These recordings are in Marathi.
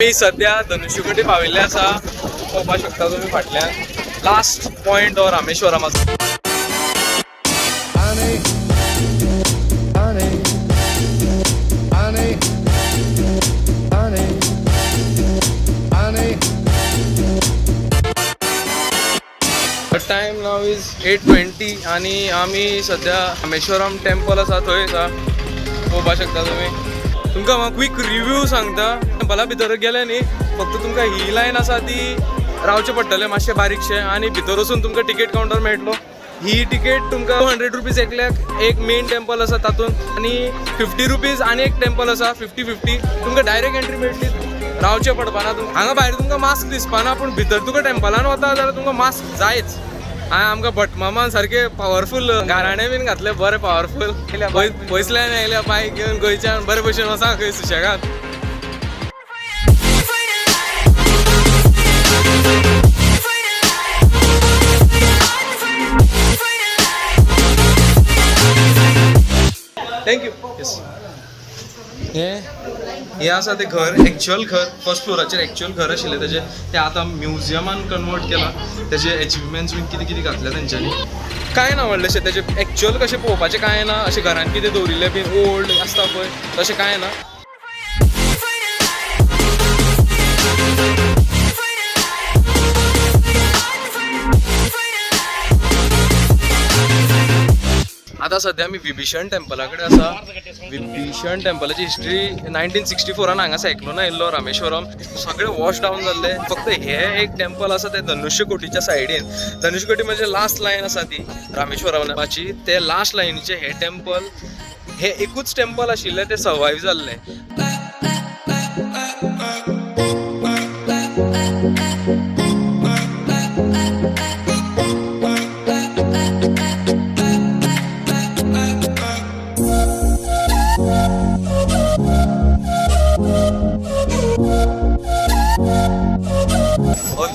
मी सध्या धनुष्यकोटी पाविल्ले आसा पळोवपाक शकता तुम्ही फाटल्यान लास्ट पॉइंट हो रामेश्वरमाचो. टाइम नाव इज 8:20 आणि आम्ही सध्या रामेश्वरम टेम्पल आसा थंय आसा पळोवपाक शकता तुम्ही. तुमकां हांव क्विक रिव्यू सांगता. टेम्पला भितर गेले न्ही फक्त तुमकां ही लायन आसा ती रावचें पडटलें मातशें बारीकशें आणि भितर वचून तुमकां टिकेट कावंटर मेळटलो. ही टिकेट तुमकां 100 रुपीज एकल्याक. एक मेन टेम्पल आसा तातूंत आणि 50 रुपीज आणि एक टेम्पल आसा 50-50 तुमकां डायरेक्ट एंट्री मेळटली. रावचें पडपाना. हांगा भायर तुमकां मास्क दिसपाना पूण भितर तुका टेम्पलान वता जाल्यार तुमकां मास्क जायच. आमकां भटमामान सारके पावरफूल गाराणे बीन घातले बरे पावरफूल. पयसल्यान येयल्या बायक घेवन गोंयच्यान बरे भशेन वचा खंय सुशेगाद. थँक्यू. येस हे आसा ते घर, एक्च्युअल घर फर्स्ट फ्लोराचेर एक्च्युअल घर आशिल्लें तेजें. तें आतां म्युजियमान कन्वर्ट केलां. तेजे एचिवमेंट्स बीन कितें कितें घातल्या तेंच्यांनी. कांय ना व्हडलेशें तेजें एक्च्युअल कशें पळोवपाचें कांय ना. अशें घरान कितें दवरिल्लें बीन ओल्ड आसता पळय तशें कांय ना. आता सध्या मी विभीषण टेम्पला कडेन आसा. विभीषण टेम्पलाची हिस्ट्री 1964 हांगा सायक्लोन आयिल्लो रामेश्वरम. सगळें वॉश डावन जाल्लें. फक्त हे एक टेम्पल आसा ते धनुष्यकोटीच्या सायडीन. धनुष्यकोटी म्हणजे लास्ट लायन आसा ती रामेश्वरमाची. ते लास्ट लायनीचे हे टेम्पल, हे एकूच टेम्पल आशिल्लें ते सर्वायव जाल्लें.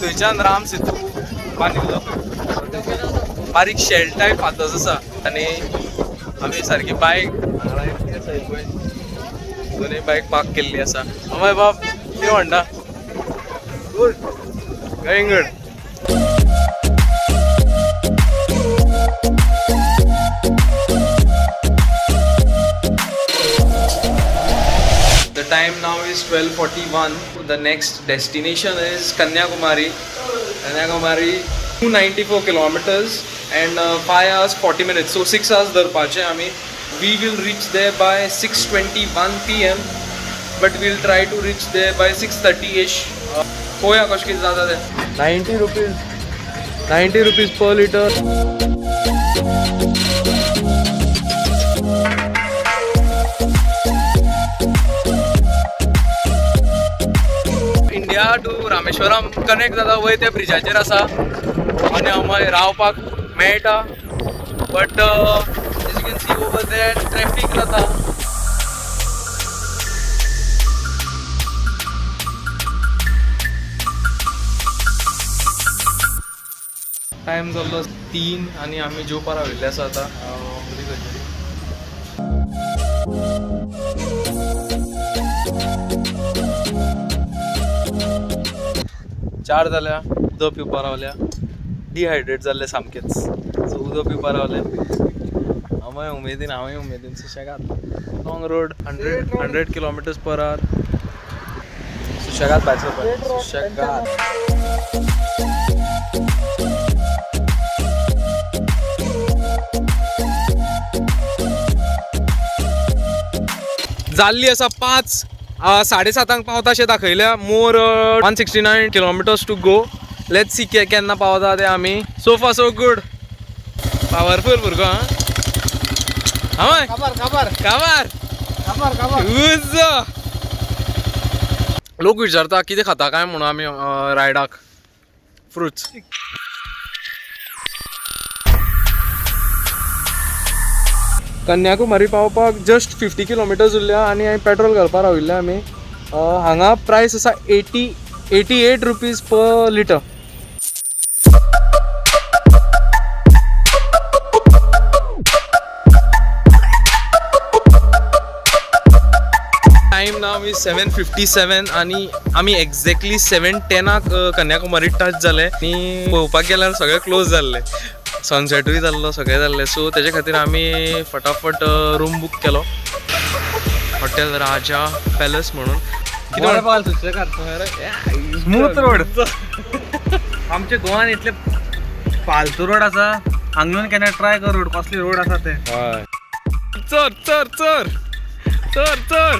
थंयच्यान राम सेतू बांदिल्लो. बारीक शेल टायप फातर्स आसा आनी आमी सारकी बायक दोनूय बायक पार्क केल्ली आसा. अमय बाब कितें म्हणटा? Good, going good. The time now is 12:41. The next destination is Kanyakumari. Kanyakumari 294 kilometers and 5 hours 40 minutes. So 6 hours धरपाचे आमी. We will reach there by 6:21 PM. But we'll try to reach there by 6:30ish. पळोवया कशें कितें जाता तें. 90 rupees per liter. India to Rameswaram connect जाता वय त्या ब्रिजाचेर आसा आनी हांगा रावपाक मेळटा. But as you can see over there traffic जाता. टायम जाल्लो 3 आनी आमी जेवपाक राविल्ले आसा आतां. 4 जाल्या. उदक पिवपाक रावल्या. डिहायड्रेट जाल्ले सामकेच. सो उदक पिवपाक रावले. हांवूय उमेदीन सुशेगाद. Long road 100 kilometers per hour. सुशेगाद भायर सरपाक. सुशेगाद. जाल्ली आसा 5. 7:30 पावता अशें दाखयल्या. मोर 169 kilometers to go. Let's see केन्ना पावता ते आमी. सो फार सो गुड. पावरफूल भुरगो. लोक विचारता कितें खाता काय म्हणून आमी रायडाक. फ्रुट्स. कन्याकुमारी पावपाक जस्ट 50 kilometers उरल्या आनी पेट्रोल घालपाक राविल्ले आमी. हांगा प्रायस आसा 88 rupees per litre. Time now is 7:57 आणि आमी एक्झॅक्टली 7:10 कन्याकुमारी टच जाले आणि पळोवपाक गेल्यार सगळें क्लोज जाल्लें. सनसेटूय जाल्लो, सगळें जाल्लें. सो तेजे खातीर आमी फटाफट रूम बूक केलो, हॉटेल राजा पॅलस म्हणून. Smooth road. आमच्या गोवान इतले फालतू रोड आसा, हांगून केन्ना ट्राय कर रोड, कसले रोड आसा ते. चर चर चर चर चर